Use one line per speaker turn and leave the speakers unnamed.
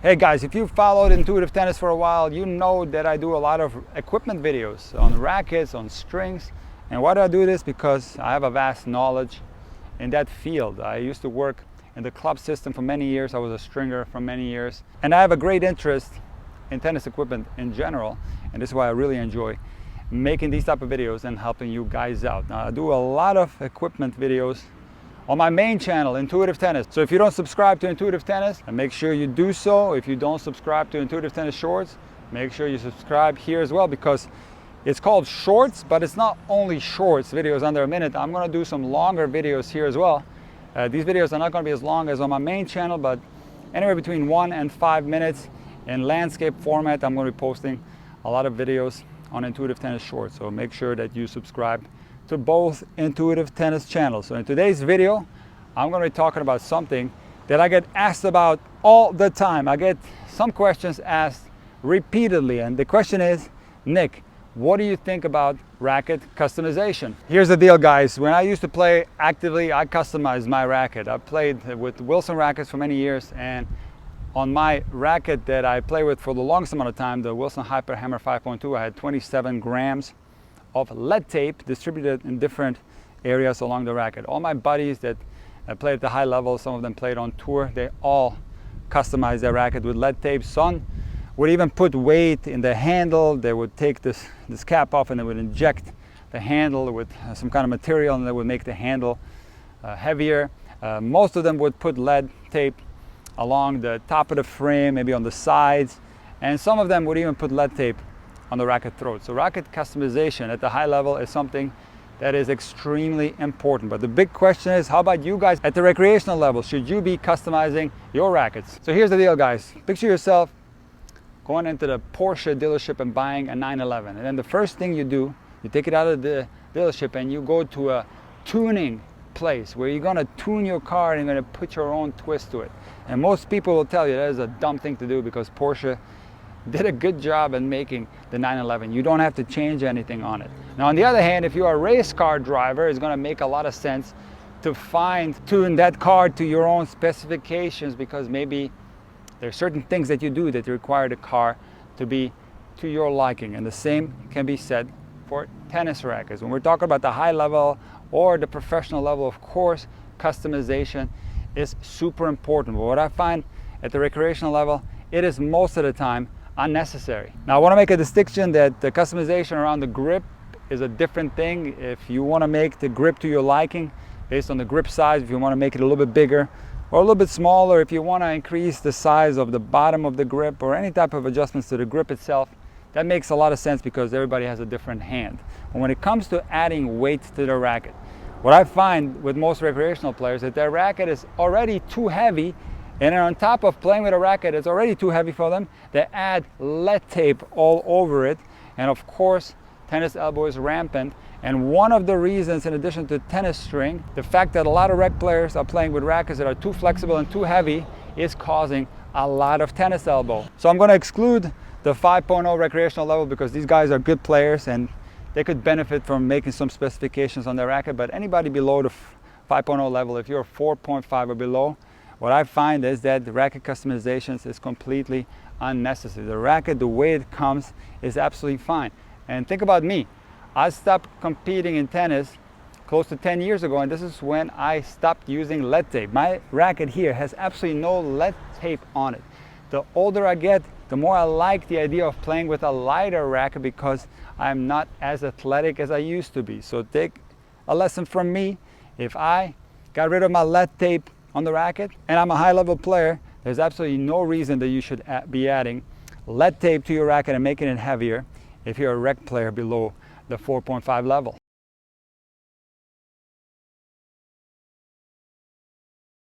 Hey guys, if you've followed Intuitive Tennis for a while, you know that I do a lot of equipment videos on rackets, on strings. And why do I do this? Because I have a vast knowledge in that field. I used to work in the club system for many years. I was a stringer for many years. And I have a great interest in tennis equipment in general. And this is why I really enjoy making these type of videos and helping you guys out. Now, I do a lot of equipment videos on my main channel, Intuitive Tennis. So if you don't subscribe to Intuitive Tennis, make sure you do so. If you don't subscribe to Intuitive Tennis Shorts, make sure you subscribe here as well, because it's called Shorts, but it's not only shorts, videos under a minute. I'm gonna do some longer videos here as well. These videos are not gonna be as long as on my main channel, but anywhere between 1 and 5 minutes in landscape format. I'm gonna be posting a lot of videos on Intuitive Tennis Shorts. So make sure that you subscribe to both Intuitive Tennis channels. So in today's video, I'm going to be talking about something that I get asked about all the time. I get some questions asked repeatedly, and the question is, Nick, what do you think about racket customization? Here's the deal, guys. When I used to play actively, I customized my racket. I played with Wilson rackets for many years, and on my racket that I play with for the longest amount of time, the Wilson Hyper Hammer 5.2, I had 27 grams of lead tape distributed in different areas along the racket. All my buddies that played at the high level, some of them played on tour, they all customized their racket with lead tape. Some would even put weight in the handle. They would take this cap off and they would inject the handle with some kind of material, and they would make the handle heavier. Most of them would put lead tape along the top of the frame, maybe on the sides, and some of them would even put lead tape on the racket throat. So racket customization at the high level is something that is extremely important. But the big question is, how about you guys at the recreational level? Should you be customizing your rackets? So here's the deal, guys. Picture yourself going into the Porsche dealership and buying a 911. And then the first thing you do, you take it out of the dealership and you go to a tuning place where you're gonna tune your car and you're gonna put your own twist to it. And most people will tell you that is a dumb thing to do, because Porsche did a good job in making the 911. You don't have to change anything on it. Now, on the other hand, if you're a race car driver, it's going to make a lot of sense to tune that car to your own specifications, because maybe there are certain things that you do that require the car to be to your liking. And the same can be said for tennis rackets. When we're talking about the high level or the professional level, of course, customization is super important. But what I find at the recreational level, it is most of the time unnecessary. Now, I want to make a distinction that the customization around the grip is a different thing. If you want to make the grip to your liking based on the grip size, if you want to make it a little bit bigger or a little bit smaller, if you want to increase the size of the bottom of the grip or any type of adjustments to the grip itself, that makes a lot of sense, because everybody has a different hand. And when it comes to adding weight to the racket, what I find with most recreational players is that their racket is already too heavy, and on top of playing with a racket that's already too heavy for them, they add lead tape all over it. And of course, tennis elbow is rampant. And one of the reasons, in addition to tennis string, the fact that a lot of rec players are playing with rackets that are too flexible and too heavy is causing a lot of tennis elbow. So I'm going to exclude the 5.0 recreational level, because these guys are good players and they could benefit from making some specifications on their racket. But anybody below the 5.0 level, if you're 4.5 or below, what I find is that the racket customizations is completely unnecessary. The racket, the way it comes, is absolutely fine. And think about me. I stopped competing in tennis close to 10 years ago, and this is when I stopped using lead tape. My racket here has absolutely no lead tape on it. The older I get, the more I like the idea of playing with a lighter racket, because I'm not as athletic as I used to be. So take a lesson from me. If I got rid of my lead tape on the racket and I'm a high level player, there's absolutely no reason that you should be adding lead tape to your racket and making it heavier if you're a rec player below the 4.5 level.